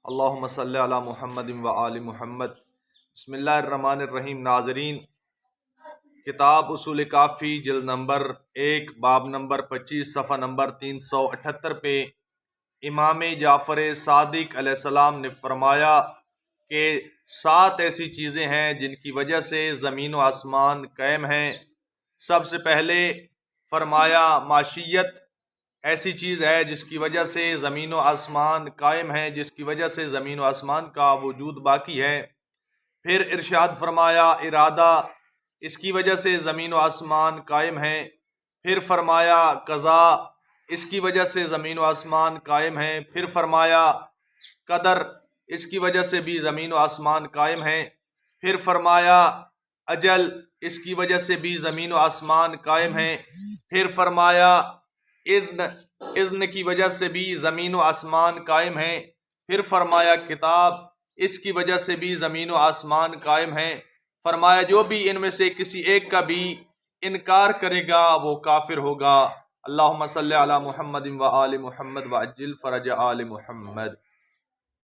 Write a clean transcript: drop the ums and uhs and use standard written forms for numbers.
اللہم صلی علی محمد و آل محمد۔ بسم اللہ الرحمن الرحیم۔ ناظرین، کتاب اصول کافی جلد نمبر 1 باب نمبر 25 صفحہ نمبر 378 پہ امام جعفر صادق علیہ السلام نے فرمایا کہ 7 ایسی چیزیں ہیں جن کی وجہ سے زمین و آسمان قائم ہیں۔ سب سے پہلے فرمایا معیشت ایسی چیز ہے جس کی وجہ سے زمین و آسمان قائم ہے، جس کی وجہ سے زمین و آسمان کا وجود باقی ہے۔ پھر ارشاد فرمایا ارادہ، اس کی وجہ سے زمین و آسمان قائم ہے۔ پھر فرمایا قضاء، اس کی وجہ سے زمین و آسمان قائم ہے۔ پھر فرمایا قدر، اس کی وجہ سے بھی زمین و آسمان قائم ہے۔ پھر فرمایا اجل، اس کی وجہ سے بھی زمین و آسمان قائم ہے۔ پھر فرمایا اذن کی وجہ سے بھی زمین و آسمان قائم ہے۔ پھر فرمایا کتاب، اس کی وجہ سے بھی زمین و آسمان قائم ہے۔ فرمایا جو بھی ان میں سے کسی ایک کا بھی انکار کرے گا وہ کافر ہوگا۔ اللہم صلی علی محمد و آل محمد وعجل فرج آل محمد۔